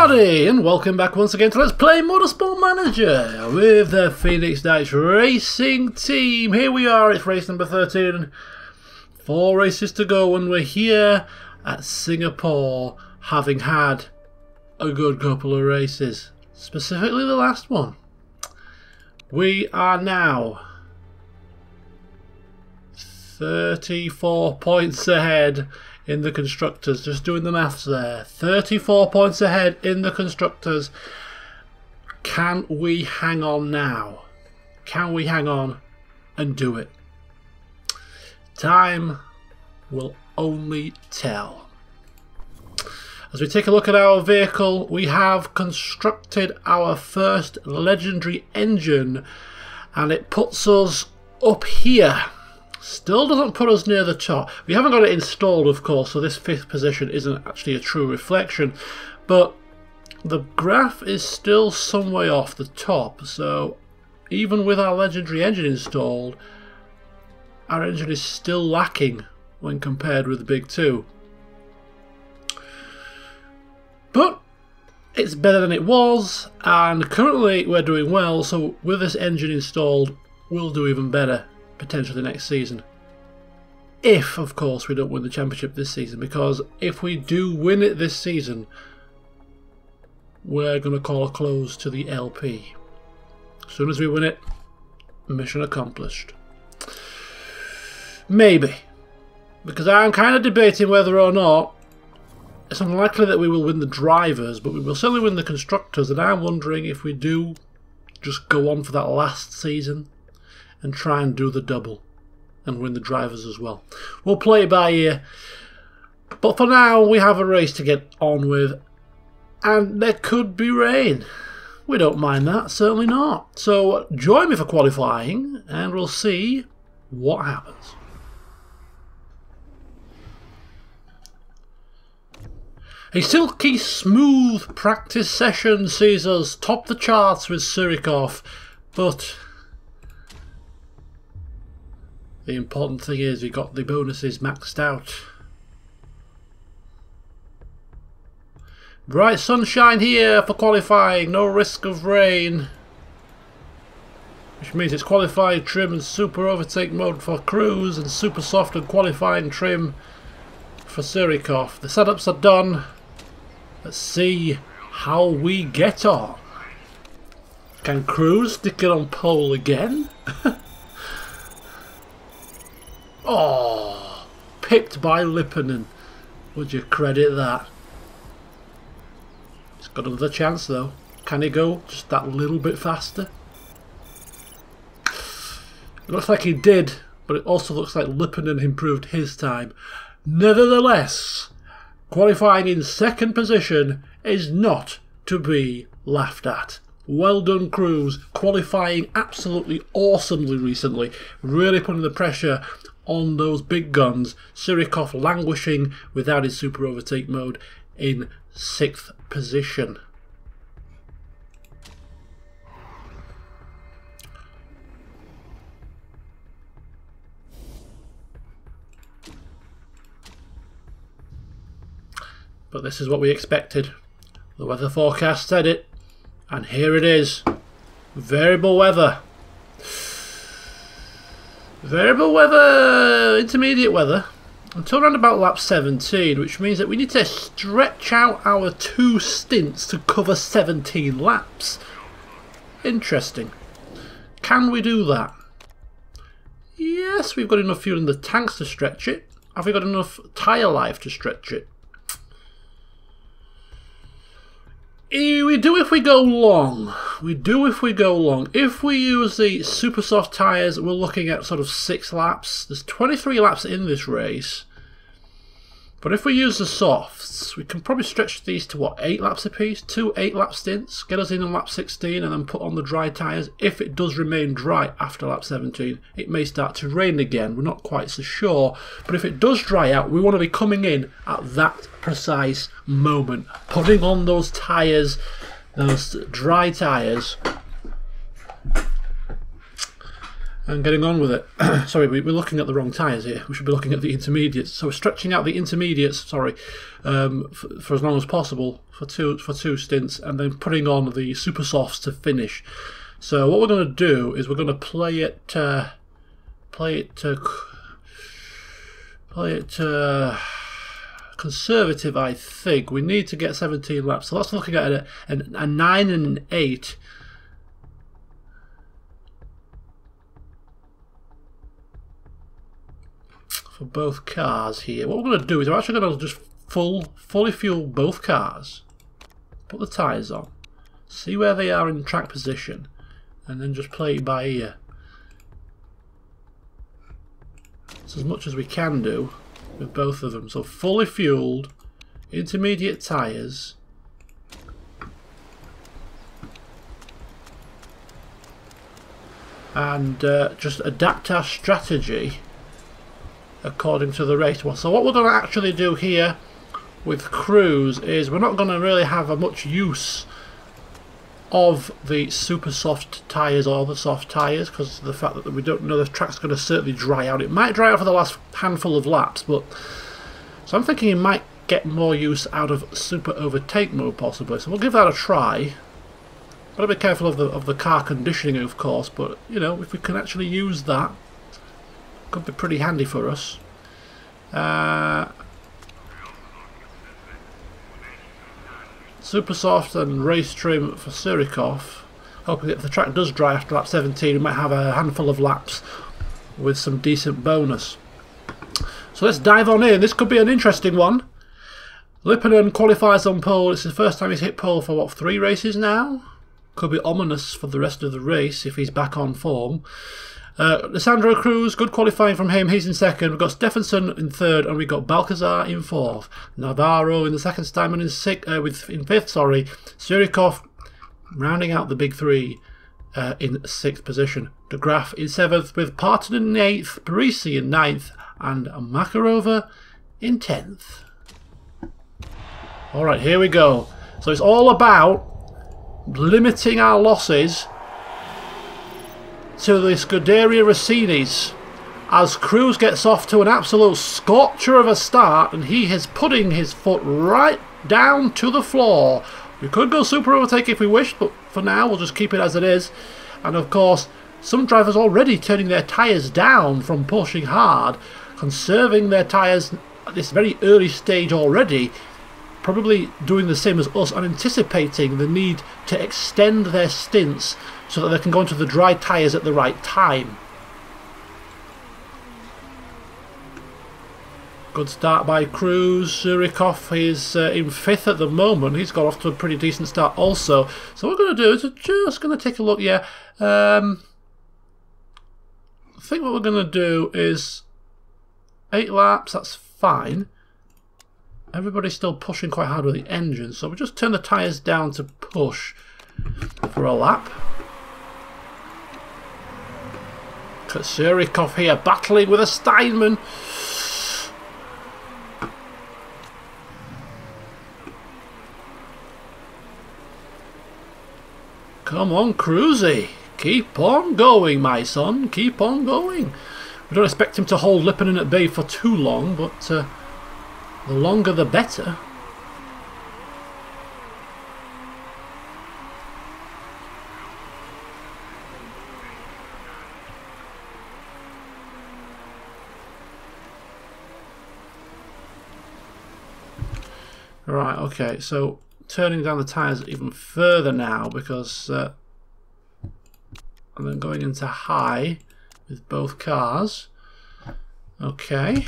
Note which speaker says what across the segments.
Speaker 1: everybody, and welcome back once again to Let's Play Motorsport Manager with the Phoenix Knights Racing Team. Here we are, it's race number 13. 4 races to go, and we're here at Singapore, having had a good couple of races, specifically the last one. We are now 34 points ahead in the Constructors. Just doing the maths there. 34 points ahead in the Constructors. Can we hang on now? Can we hang on and do it? Time will only tell. As we take a look at our vehicle, we have constructed our first legendary engine, and it puts us up here. Still doesn't put us near the top. We haven't got it installed, of course, so this 5th position isn't actually a true reflection, but the graph is still some way off the top, so even with our legendary engine installed, our engine is still lacking when compared with the big 2. But it's better than it was, and currently we're doing well, so with this engine installed, we'll do even better potentially next season. If, of course, we don't win the championship this season, because if we do win it this season, we're going to call a close to the LP. As soon as we win it, mission accomplished. Maybe. Because I'm kind of debating whether or not it's unlikely that we will win the drivers, but we will certainly win the constructors, and I'm wondering if we do just go on for that last season and try and do the double and win the drivers as well. We'll play it by ear, but for now we have a race to get on with, and there could be rain. We don't mind that, certainly not. So join me for qualifying and we'll see what happens. A silky smooth practice session sees us top the charts with Surikov, but the important thing is we got the bonuses maxed out. Bright sunshine here for qualifying, no risk of rain. Which means it's qualifying trim and super overtake mode for Cruz, and super soft and qualifying trim for Surikov. The setups are done. Let's see how we get on. Can Cruz stick it on pole again? Oh, picked by Lipponen. Would you credit that? He's got another chance though. Can he go just that little bit faster? It looks like he did, but it also looks like Lipponen improved his time. Nevertheless, qualifying in 2nd position is not to be laughed at. Well done, Cruz. Qualifying absolutely awesomely recently. Really putting the pressure on those big guns. Surikov languishing without his super overtake mode in 6th position. But this is what we expected. The weather forecast said it, and here it is. Variable weather. Variable weather, intermediate weather, until around about lap 17, which means that we need to stretch out our 2 stints to cover 17 laps. Interesting. Can we do that? Yes, we've got enough fuel in the tanks to stretch it. Have we got enough tyre life to stretch it? We do if we go long. We do if we go long. If we use the super soft tyres, we're looking at sort of 6 laps. There's 23 laps in this race. But if we use the softs, we can probably stretch these to, what, 8 laps apiece? 2 8-lap stints, get us in on lap 16 and then put on the dry tyres. If it does remain dry after lap 17, it may start to rain again. We're not quite so sure. But if it does dry out, we want to be coming in at that precise moment. Putting on those tyres, those dry tyres. and getting on with it. Sorry, we're looking at the wrong tyres here. We should be looking at the intermediates. So we're stretching out the intermediates, sorry, for as long as possible for two stints, and then putting on the super softs to finish. So what we're going to do is we're going to play it conservative. I think we need to get 17 laps. So that's looking at a 9 and an 8. For both cars here. What we're going to do is we're actually going to just fully fuel both cars, put the tyres on, see where they are in track position, and then just play it by ear. It's as much as we can do with both of them. So fully fueled, intermediate tyres, and just adapt our strategy according to the race. So what we're going to actually do here with Cruz is we're not going to really have much use of the super soft tyres or the soft tyres, because of the fact that we don't know the track's going to certainly dry out. It might dry out for the last handful of laps, but so I'm thinking you might get more use out of super overtake mode possibly. So we'll give that a try. Got to be careful of the car conditioning, of course, but you know, if we can actually use that, could be pretty handy for us. Super soft and race trim for Surikov. Hoping that if the track does dry after lap 17, we might have a handful of laps with some decent bonus. So let's dive on in. This could be an interesting one. Lipponen qualifies on pole. It's the first time he's hit pole for what, 3 races now? Could be ominous for the rest of the race if he's back on form. Alessandro Cruz, good qualifying from him. He's in second. We've got Stephenson in third, and we've got Balcazar in fourth. Navarro in the second time and in fifth. Sorry, Surikov rounding out the big 3 in 6th position. De Graaf in 7th, with Parton in 8th, Parisi in 9th, and Makarova in 10th. All right, here we go. So it's all about limiting our losses to the Scuderia Rossinis, as Cruz gets off to an absolute scorcher of a start, and he is putting his foot right down to the floor. We could go super overtake if we wished, but for now we'll just keep it as it is. And of course, some drivers already turning their tyres down from pushing hard, conserving their tyres at this very early stage already, probably doing the same as us and anticipating the need to extend their stints so that they can go into the dry tyres at the right time. Good start by Cruz. Surikov is in 5th at the moment. He's got off to a pretty decent start also. So what we're going to do is we're just going to take a look. Yeah, I think what we're going to do is 8 laps. That's fine. Everybody's still pushing quite hard with the engine, so we just turn the tyres down to push for a lap. Surikov here battling with a Steinman. Come on, Cruzy. Keep on going, my son. Keep on going. We don't expect him to hold Lipponen at bay for too long, but the longer the better. Right, okay, so turning down the tyres even further now, because and then going into high with both cars. Okay.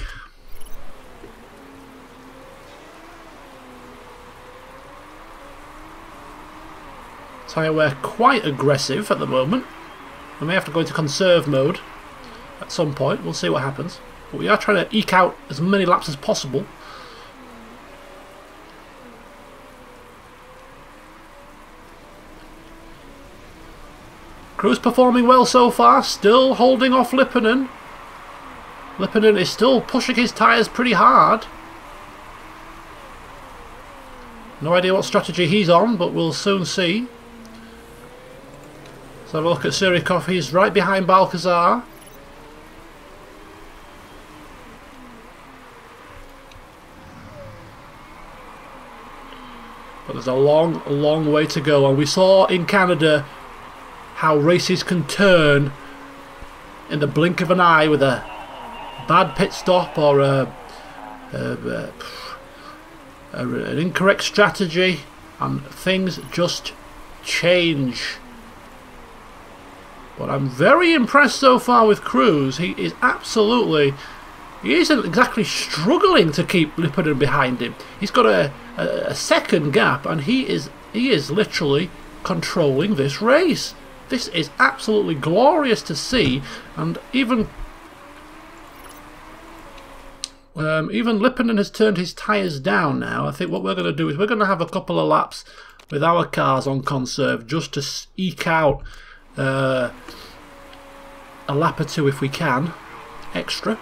Speaker 1: Tyre wear quite aggressive at the moment. We may have to go into conserve mode at some point. We'll see what happens. But we are trying to eke out as many laps as possible. Cruz performing well so far, still holding off Lipponen. Lipponen is still pushing his tyres pretty hard. No idea what strategy he's on, but we'll soon see. Let's have a look at Surikov. He's right behind Balcazar. But there's a long, long way to go. And we saw in Canada how races can turn in the blink of an eye with a bad pit stop or an incorrect strategy, and things just change. But I'm very impressed so far with Cruz. He isn't exactly struggling to keep Lipponen behind him. He's got a second gap, and he is literally controlling this race. This is absolutely glorious to see, and even Lipponen has turned his tyres down now. I think what we're going to do is we're going to have a couple of laps with our cars on conserve just to eke out a lap or two if we can extra.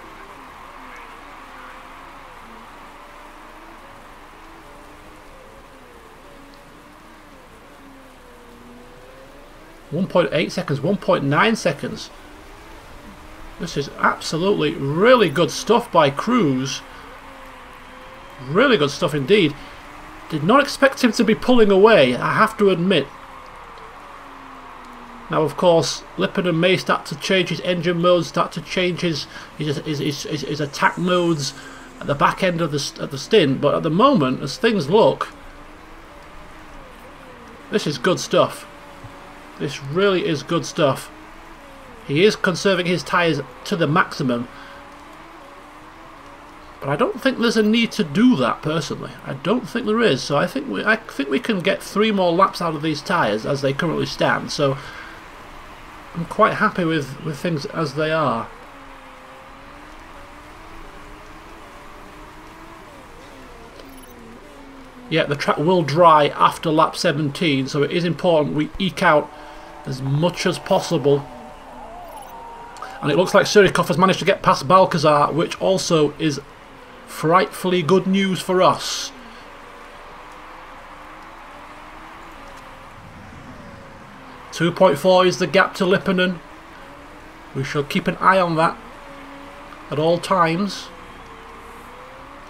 Speaker 1: .8 seconds, 1.9 seconds. This is absolutely really good stuff by Cruz. Really good stuff indeed. Did not expect him to be pulling away, I have to admit. Now, of course, Lipponen may start to change his engine modes, start to change his attack modes at the back end of the stint. But at the moment, as things look, this is good stuff. This really is good stuff. He is conserving his tyres to the maximum. But I don't think there's a need to do that personally. I don't think there is. So I think we can get 3 more laps out of these tyres as they currently stand. So I'm quite happy with things as they are. Yeah, the track will dry after lap 17, so it is important we eke out as much as possible. And it looks like Surikov has managed to get past Balcazar, which also is frightfully good news for us. .4 is the gap to Lipponen. We shall keep an eye on that at all times.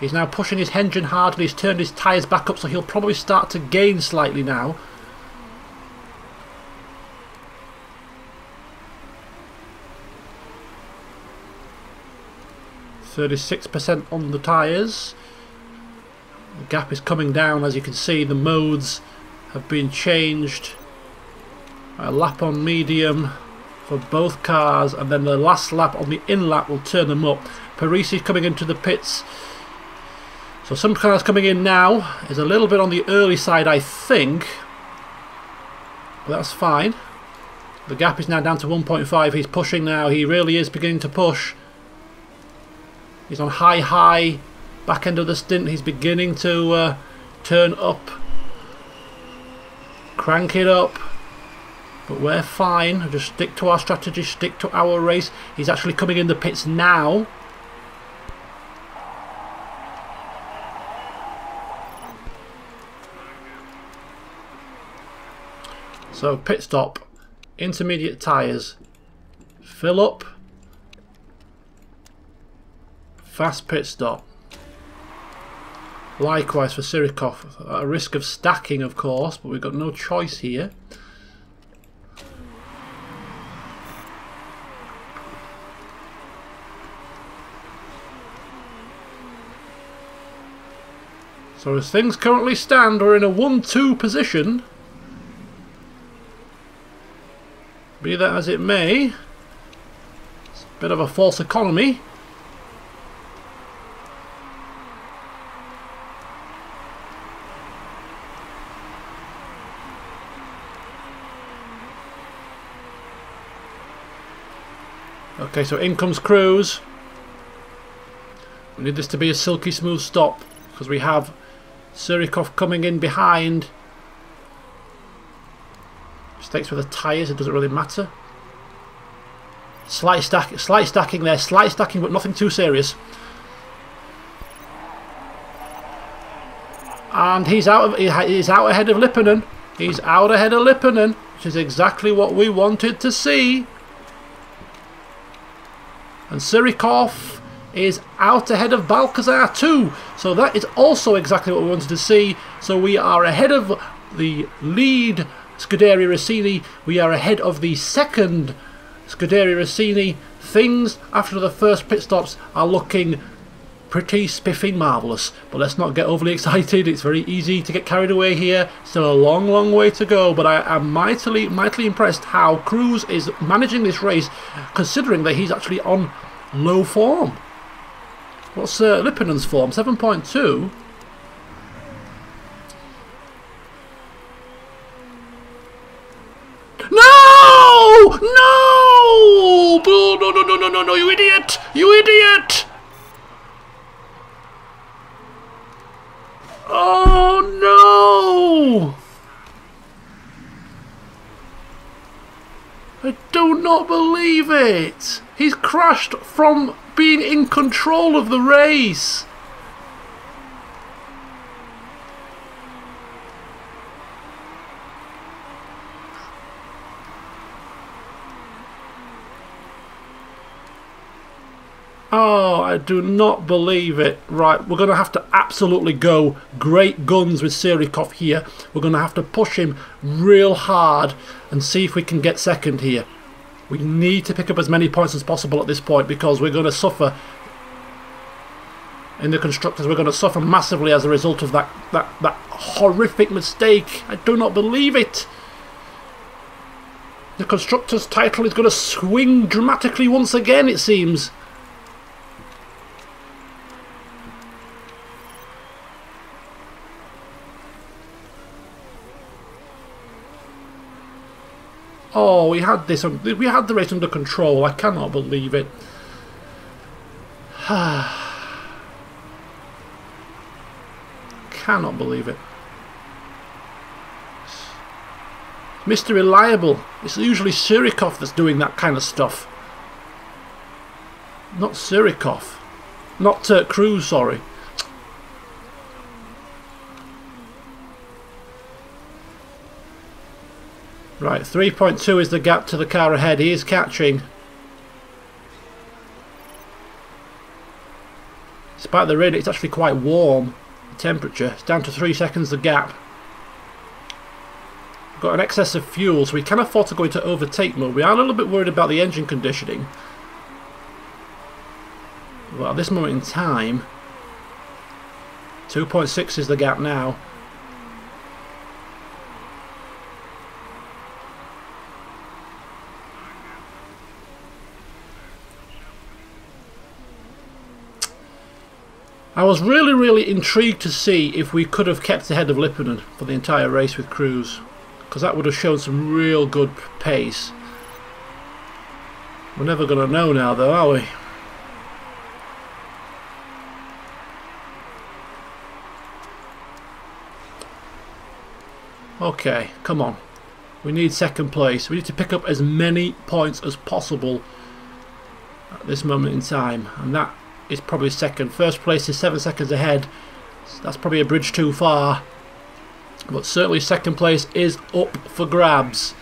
Speaker 1: He's now pushing his engine hard and he's turned his tyres back up, so he'll probably start to gain slightly now. .36% on the tyres. The gap is coming down, as you can see. The modes have been changed. A lap on medium for both cars, and then the last lap on the in lap will turn them up. Parisi coming into the pits. So some cars coming in now is a little bit on the early side, I think. But that's fine. The gap is now down to 1.5. He's pushing now. He really is beginning to push. He's on high, back end of the stint. He's beginning to turn up. Crank it up. But we're fine. Just stick to our strategy, stick to our race. He's actually coming in the pits now. So pit stop, intermediate tyres, fill up, fast pit stop. Likewise for Surikov, at a risk of stacking of course, but we've got no choice here. So as things currently stand, we're in a 1-2 position. Be that as it may, it's a bit of a false economy. Okay, so in comes Cruz. We need this to be a silky smooth stop because we have Surikov coming in behind. Mistakes with the tyres, it doesn't really matter. Slight stacking there, slight stacking, but nothing too serious. And he's out ahead of Lipponen. He's out ahead of Lipponen, which is exactly what we wanted to see. And Surikov is out ahead of Balcazar too. So that is also exactly what we wanted to see. So we are ahead of the lead Scuderia Rossini. We are ahead of the second Scuderia Rossini. Things after the first pit stops are looking pretty spiffing marvellous, but let's not get overly excited. It's very easy to get carried away here. Still a long way to go, but I am mightily impressed how Cruz is managing this race, considering that he's actually on low form. What's Lippinen's form? 7.2. No! No, you idiot! You idiot! Oh no! I do not believe it! He's crashed from being in control of the race! Oh, I do not believe it. Right, we're going to have to absolutely go great guns with Sirikov here. We're going to have to push him real hard and see if we can get second here. We need to pick up as many points as possible at this point, because we're going to suffer in the constructors. We're going to suffer massively as a result of that horrific mistake. I do not believe it. The constructors' title is going to swing dramatically once again, it seems. Oh, we had the race under control. I cannot believe it. Cannot believe it. Mr. Reliable. It's usually Sirikov that's doing that kind of stuff. Not Sirikov. Not Cruz, sorry. Right, 3.2 is the gap to the car ahead. He is catching. Despite the rain, it's actually quite warm. The temperature. It's down to 3 seconds the gap. We've got an excess of fuel, so we can afford to go into overtake mode. We are a little bit worried about the engine conditioning. Well, at this moment in time, 2.6 is the gap now. I was really intrigued to see if we could have kept ahead of Lippinen for the entire race with Cruz, because that would have shown some real good pace. We're never going to know now though, are we? Okay, come on. We need second place. We need to pick up as many points as possible at this moment in time, and that is probably second. First place is 7 seconds ahead. That's probably a bridge too far, but certainly second place is up for grabs.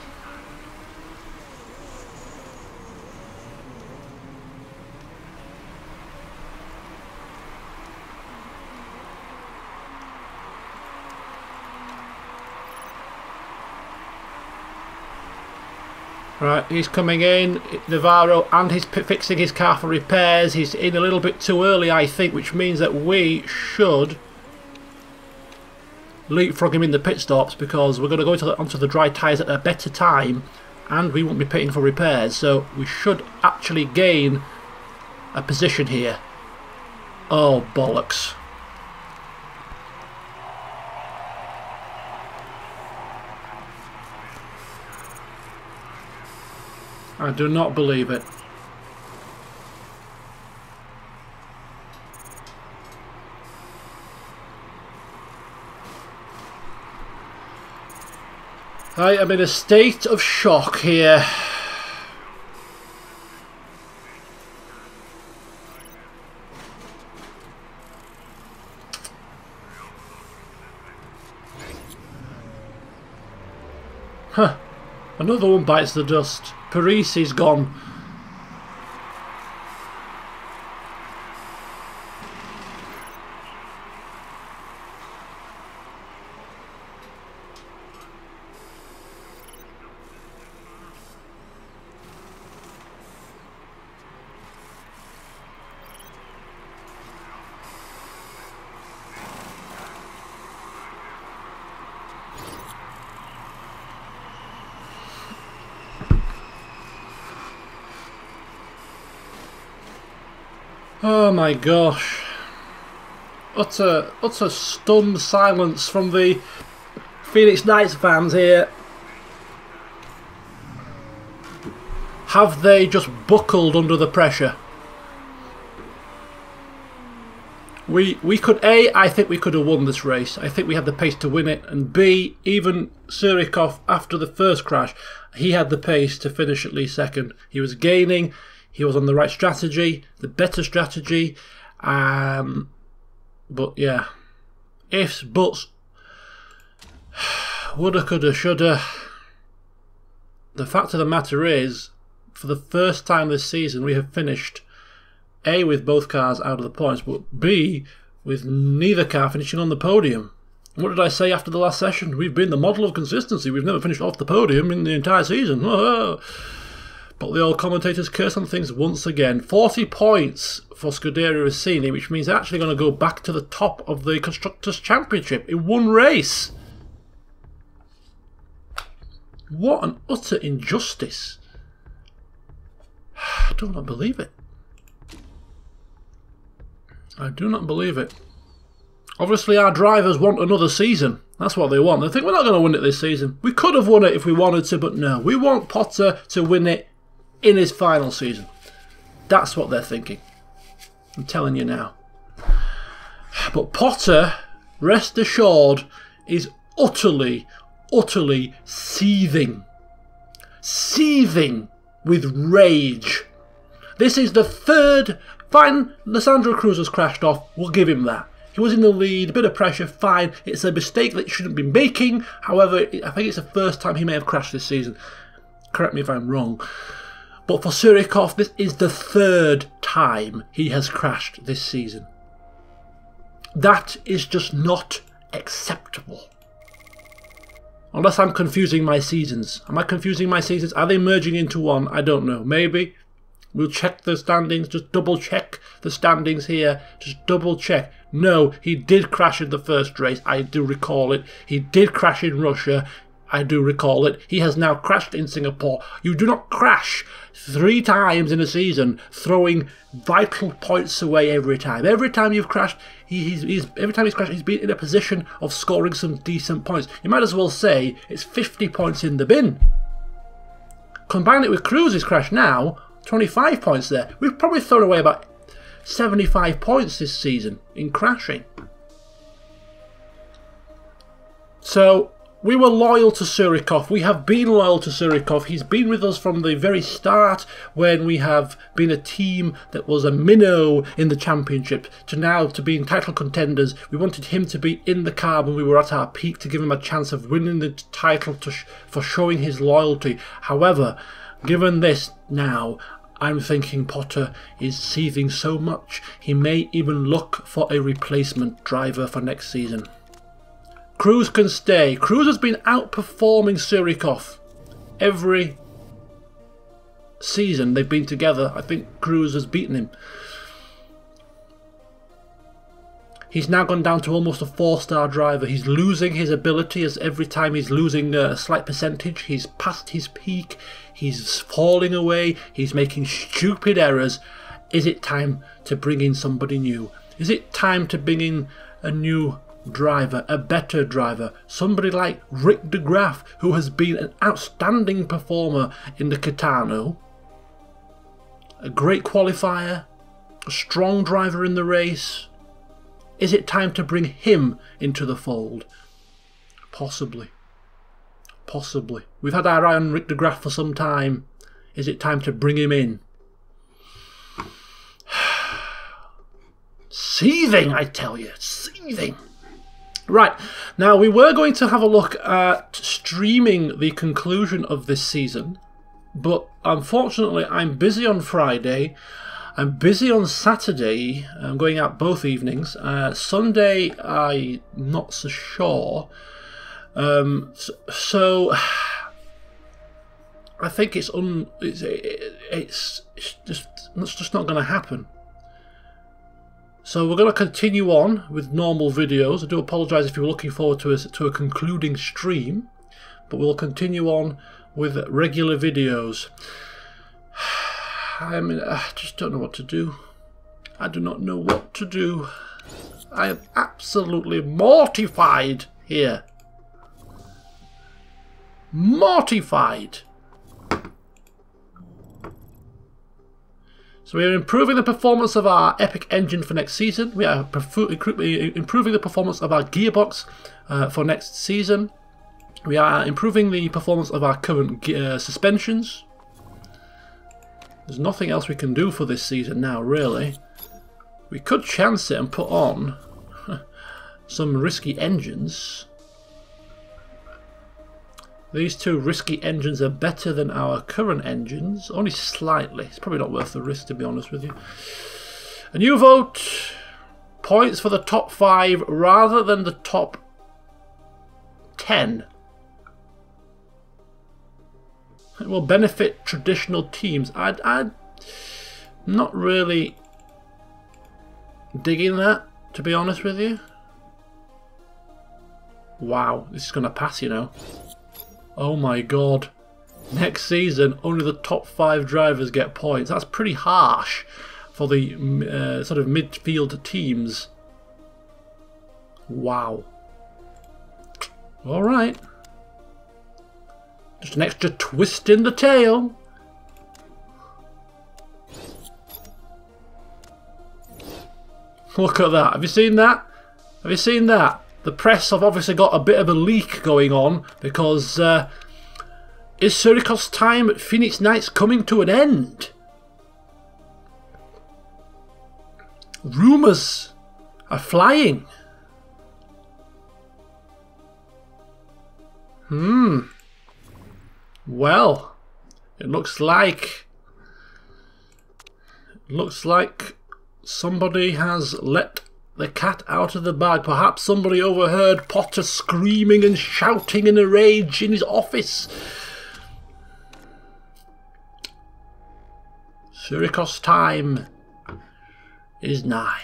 Speaker 1: Right, he's coming in, Navarro, and he's fixing his car for repairs. He's in a little bit too early, I think, which means that we should leapfrog him in the pit stops, because we're going to go onto the dry tyres at a better time, and we won't be pitting for repairs, so we should actually gain a position here. Oh, bollocks. I do not believe it. I am in a state of shock here. Huh. Another one bites the dust. Parisi's gone. Oh my gosh. Utter stunned silence from the Phoenix Knights fans here. Have they just buckled under the pressure? We could, A, I think we could have won this race. I think we had the pace to win it. And B, even Surikov, after the first crash, he had the pace to finish at least second. He was gaining. He was on the right strategy, the better strategy. But yeah, ifs, buts, woulda, coulda, shoulda. The fact of the matter is, for the first time this season, we have finished A, with both cars out of the points, but B, with neither car finishing on the podium. What did I say after the last session? We've been the model of consistency. We've never finished off the podium in the entire season. Oh. But the old commentators curse on things once again. 40 points for Scuderia Rossini, which means they're actually going to go back to the top of the Constructors' Championship in one race. What an utter injustice. I do not believe it. I do not believe it. Obviously our drivers want another season. That's what they want. They think we're not going to win it this season. We could have won it if we wanted to, but no. We want Potter to win it in his final season. That's what they're thinking. I'm telling you now. But Potter, rest assured, is utterly seething. Seething with rage. This is the third. Fine, Lissandro Cruz has crashed off. We'll give him that. He was in the lead, a bit of pressure, fine. It's a mistake that he shouldn't be making. However, I think it's the first time he may have crashed this season. Correct me if I'm wrong. But for Surikov, this is the third time he has crashed this season. That is just not acceptable. Unless I'm confusing my seasons. Am I confusing my seasons? Are they merging into one? I don't know. Maybe. We'll check the standings. Just double check the standings here. Just double check. No, he did crash in the first race. I do recall it. He did crash in Russia. I do recall it. He has now crashed in Singapore. You do not crash 3 times in a season, throwing vital points away every time. Every time you've crashed, every time he's crashed, he's been in a position of scoring some decent points. You might as well say it's 50 points in the bin. Combine it with Cruz's crash now, 25 points there. We've probably thrown away about 75 points this season in crashing. So we were loyal to Surikov. We have been loyal to Surikov. He's been with us from the very start when we have been a team that was a minnow in the championship to now to being title contenders. We wanted him to be in the car when we were at our peak to give him a chance of winning the title for showing his loyalty. However, given this now, I'm thinking Potter is seething so much he may even look for a replacement driver for next season. Cruz can stay. Cruz has been outperforming Surikov every season they've been together. I think Cruz has beaten him. He's now gone down to almost a 4-star driver. He's losing his ability as every time he's losing a slight percentage. He's past his peak. He's falling away. He's making stupid errors. Is it time to bring in somebody new? Is it time to bring in a new driver, a better driver, somebody like Rick de Graaf, who has been an outstanding performer in the Catano, a great qualifier, a strong driver in the race? Is it time to bring him into the fold? Possibly. Possibly. We've had our eye on Rick de Graaf for some time. Is it time to bring him in? Seething, I tell you, seething. Right, now we were going to have a look at streaming the conclusion of this season, but unfortunately I'm busy on Friday, I'm busy on Saturday, I'm going out both evenings, Sunday I'm not so sure, so I think it's just not going to happen. So we're going to continue on with normal videos. I do apologise if you were looking forward to a concluding stream, but we'll continue on with regular videos. I mean, I just don't know what to do. I do not know what to do. I am absolutely mortified here. Mortified. So we are improving the performance of our Epic engine for next season. We are improving the performance of our gearbox for next season. We are improving the performance of our current suspensions. There's nothing else we can do for this season now, really. We could chance it and put on some risky engines. These two risky engines are better than our current engines, only slightly. It's probably not worth the risk, to be honest with you. A new vote, points for the top 5 rather than the top 10. It will benefit traditional teams. I'm not really digging that, to be honest with you. Wow, this is going to pass, you know. Oh my god. Next season, only the top 5 drivers get points. That's pretty harsh for the sort of midfield teams. Wow. Alright. Just an extra twist in the tail. Look at that. Have you seen that? Have you seen that? The press have obviously got a bit of a leak going on because is Surikos' time at Phoenix Knights coming to an end? Rumours are flying. Well, it looks like somebody has let the cat out of the bag. Perhaps somebody overheard Potter screaming and shouting in a rage in his office. Surikos' time is nigh.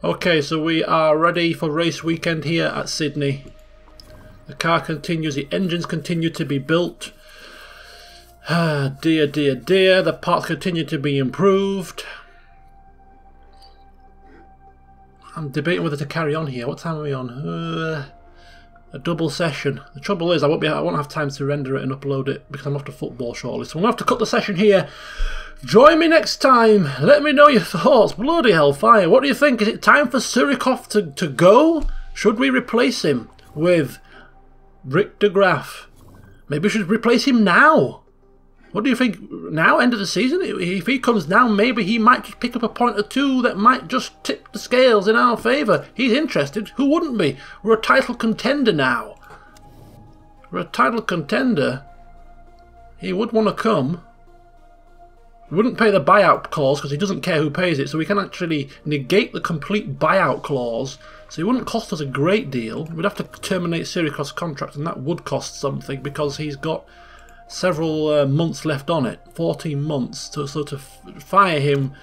Speaker 1: Okay, so we are ready for race weekend here at Sydney. The car continues, the engines continue to be built. Dear, dear, dear, the parts continue to be improved. I'm debating whether to carry on here. What time are we on? A double session. The trouble is I won't have time to render it and upload it because I'm off to football shortly. So I'm going to have to cut the session here. Join me next time. Let me know your thoughts. Bloody hellfire. What do you think? Is it time for Surikov to go? Should we replace him with Rick de Graaf? Maybe we should replace him now. What do you think? Now, end of the season? If he comes down, maybe he might just pick up a point or two that might just tip the scales in our favour. He's interested. Who wouldn't be? We're a title contender now. We're a title contender. He would want to come. We wouldn't pay the buyout clause because he doesn't care who pays it, so we can actually negate the complete buyout clause. So it wouldn't cost us a great deal. We'd have to terminate Surikos' contract, and that would cost something because he's got several months left on it, 14 months. So to fire him,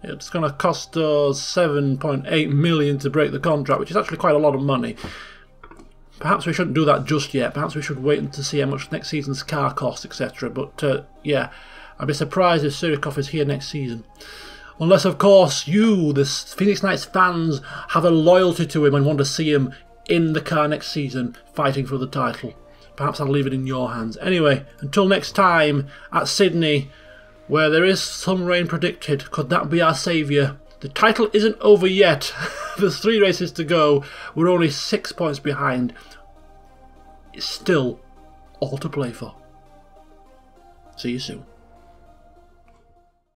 Speaker 1: it's going to cost us 7.8 million to break the contract, which is actually quite a lot of money. Perhaps we shouldn't do that just yet. Perhaps we should wait to see how much next season's car costs, etc. But yeah, I'd be surprised if Surikov is here next season. Unless, of course, you, the Phoenix Knights fans, have a loyalty to him and want to see him in the car next season fighting for the title. Perhaps I'll leave it in your hands. Anyway, until next time at Sydney, where there is some rain predicted. Could that be our saviour? The title isn't over yet. There's 3 races to go. We're only 6 points behind. It's still all to play for. See you soon.